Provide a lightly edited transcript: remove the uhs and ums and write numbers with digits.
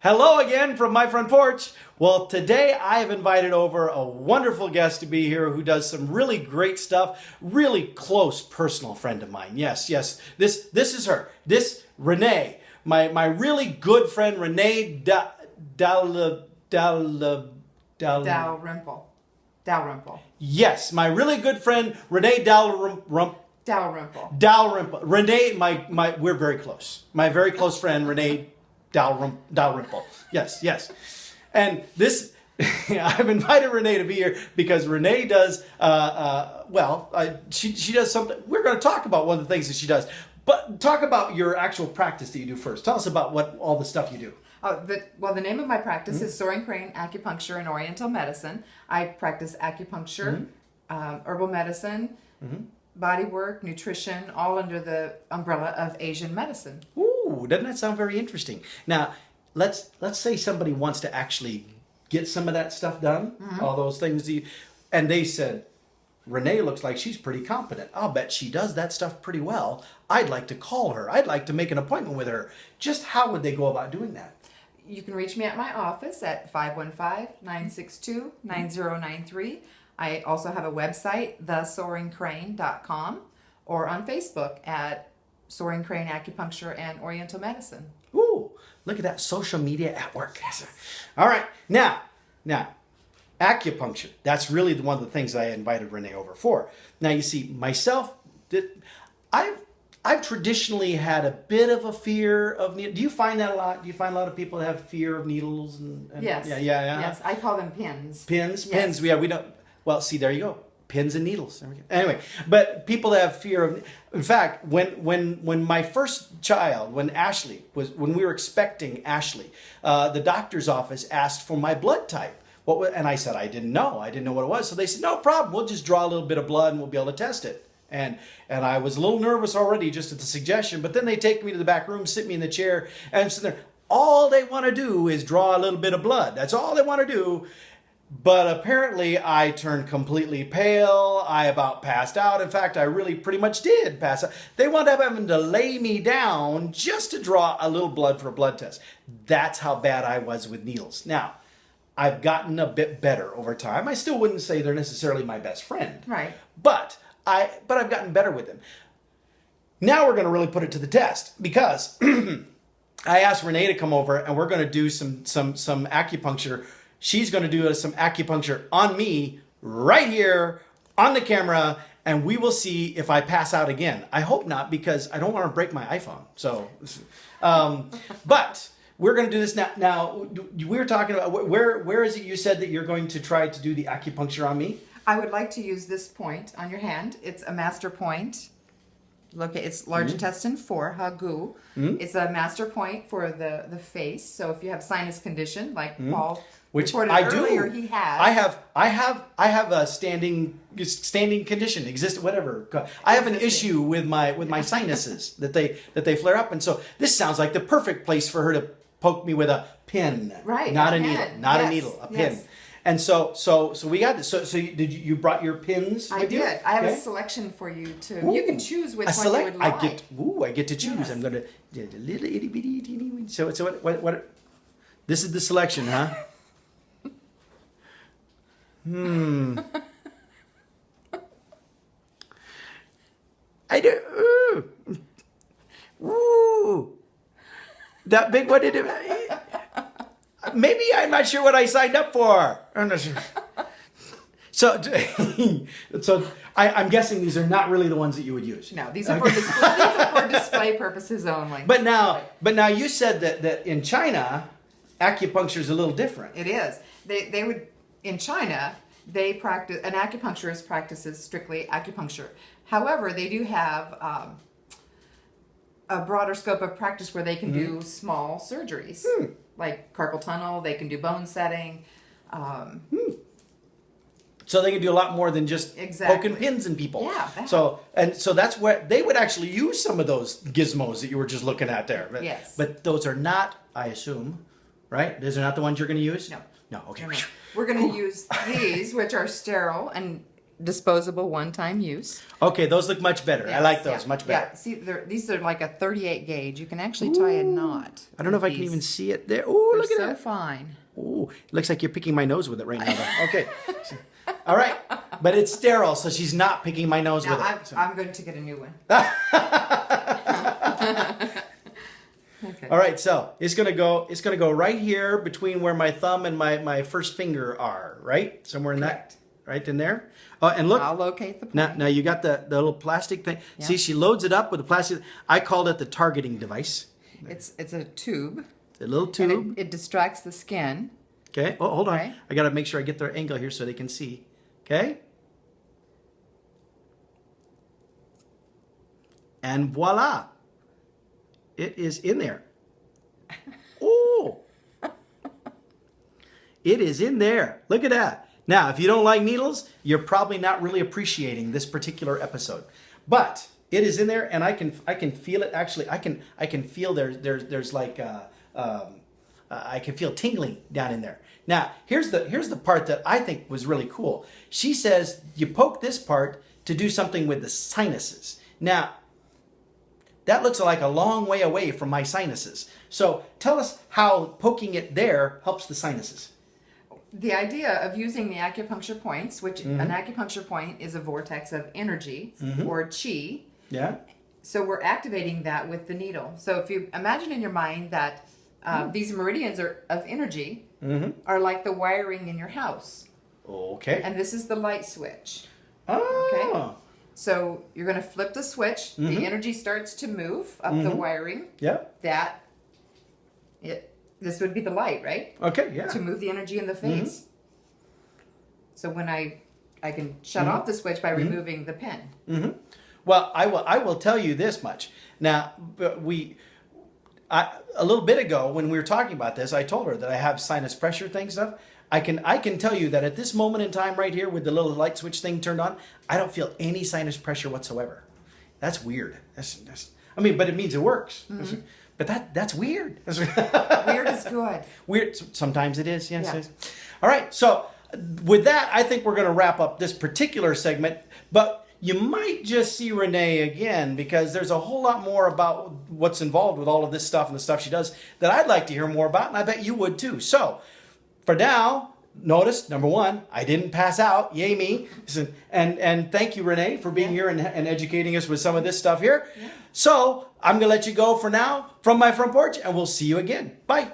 Hello again from my front porch. Well, today I have invited over a wonderful guest to be here who does some really great stuff. Really close personal friend of mine. Yes. This is her. This Renee, my really good friend Renee Dalrymple. Yes, my really good friend Renee Dalrymple. Renee, we're very close. My very close friend Renee Dalrymple. Yes. And this, I've invited Renee to be here because Renee does, she does something. We're going to talk about one of the things that she does. But talk about your actual practice that you do first. Tell us about what all the stuff you do. The name of my practice is Soaring Crane Acupuncture and Oriental Medicine. I practice acupuncture, herbal medicine, body work, nutrition, all under the umbrella of Asian medicine. Ooh, doesn't that sound very interesting? Now, let's say somebody wants to actually get some of that stuff done, all those things, and they said, Renee looks like she's pretty competent. I'll bet she does that stuff pretty well. I'd like to call her. I'd like to make an appointment with her. Just how would they go about doing that? You can reach me at my office at 515-962-9093. I also have a website, thesoaringcrane.com, or on Facebook at Soaring Crane Acupuncture and Oriental Medicine. Ooh, look at that social media at work. Yes. All right, now, acupuncture. That's really one of the things I invited Renee over for. Now, you see, myself, I've traditionally had a bit of a fear of needles. Do you find that a lot? Do you find a lot of people that have fear of needles? Yes. Yeah. Yes, I call them pins. Pins? Yes. Pins. Yeah, we don't. Well, see, there you go. Pins and needles. There we go. Anyway, but people that have fear of. In fact, when my first child, when we were expecting Ashley, the doctor's office asked for my blood type. And I said I didn't know. I didn't know what it was. So they said, no problem. We'll just draw a little bit of blood and we'll be able to test it. And I was a little nervous already just at the suggestion. But then they take me to the back room, sit me in the chair, and I'm sitting there. All they want to do is draw a little bit of blood. That's all they want to do. But apparently I turned completely pale. I about passed out. In fact, I really pretty much did pass out. They wound up having to lay me down just to draw a little blood for a blood test. That's how bad I was with needles. Now, I've gotten a bit better over time. I still wouldn't say they're necessarily my best friend. Right. But I've gotten better with them. Now we're going to really put it to the test because I asked Renee to come over and we're going to do some acupuncture. She's going to do some acupuncture on me right here on the camera, and we will see if I pass out again. I hope not, because I don't want to break my iPhone. So, but we're going to do this now. Now, we were talking about where is it you said that you're going to try to do the acupuncture on me? I would like to use this point on your hand. It's a master point. Look, it's large intestine 4, Hagu. It's a master point for the face. So if you have sinus condition, like Paul reported earlier, he has. I have a standing condition, whatever. I have an issue with my sinuses that they flare up, and so this sounds like the perfect place for her to poke me with a pin, right? Not a needle, a needle, a pin. Yes. And so we got this. So you brought your pins with you? I did. I have a selection for you too. You can choose which one you would like. I get to choose. Yes. I'm gonna do a little itty bitty teeny. So what? This is the selection, huh? I do. Ooh. That big one. Maybe I'm not sure what I signed up for. So I'm guessing these are not really the ones that you would use. No, these are for display. These are for display purposes only. But now you said that in China, acupuncture is a little different. It is. They would in China. They practice. An acupuncturist practices strictly acupuncture. However, they do have a broader scope of practice where they can do small surgeries. Like carpal tunnel, they can do bone setting. So they can do a lot more than just poking pins in people. Yeah. So that's where they would actually use some of those gizmos that you were just looking at there. Yes. But those are not, I assume, right? Those are not the ones you're going to use? No. No. Okay. No. We're going to use these, which are sterile, and disposable one-time use. Okay, those look much better. I Yes, like those yeah, much better. Yeah, see, these are like a 38 gauge. You can actually tie a knot. I don't know if I can even see it there. Oh, look at so that. fine. Oh, it looks like you're picking my nose with it right now. Though. Okay. All right. But it's sterile, so she's not picking my nose Now, with it. So. I'm going to get a new one. Okay. All right, so it's gonna go right here between where my thumb and my first finger are, right? Somewhere in Correct. that, right in there. Oh, and look. I'll locate the point. Now you got the little plastic thing. Yeah. See, she loads it up with the plastic. I called it the targeting device. It's a tube. The little tube. And it distracts the skin. Okay. Oh, hold on. Right. I got to make sure I get their angle here so they can see. Okay. And voila. It is in there. Oh. It is in there. Look at that. Now, if you don't like needles, you're probably not really appreciating this particular episode. But it is in there, and I can feel it. Actually, I can feel there's like I can feel tingling down in there. Now, here's the part that I think was really cool. She says you poke this part to do something with the sinuses. Now, that looks like a long way away from my sinuses. So tell us how poking it there helps the sinuses. The idea of using the acupuncture points, which an acupuncture point is a vortex of energy or chi. Yeah. So we're activating that with the needle. So if you imagine in your mind that these meridians of energy are like the wiring in your house. Okay. And this is the light switch. Oh. Okay. So you're going to flip the switch. The energy starts to move up the wiring. Yeah. This would be the light, right? Okay. Yeah. To move the energy in the face. So when I can shut off the switch by removing the pin. Well, I will tell you this much. Now, a little bit ago when we were talking about this, I told her that I have sinus pressure stuff. I can tell you that at this moment in time right here with the little light switch thing turned on, I don't feel any sinus pressure whatsoever. That's weird. But it means it works. But that's weird. Weird is good. Weird. Sometimes it is. Yes. Yeah. Yes. All right. So with that, I think we're going to wrap up this particular segment. But you might just see Renee again because there's a whole lot more about what's involved with all of this stuff and the stuff she does that I'd like to hear more about, and I bet you would too. So for now, notice, number one, I didn't pass out. Yay me. And thank you, Renee, for being here and educating us with some of this stuff here. Yeah. So I'm going to let you go for now from my front porch, and we'll see you again. Bye.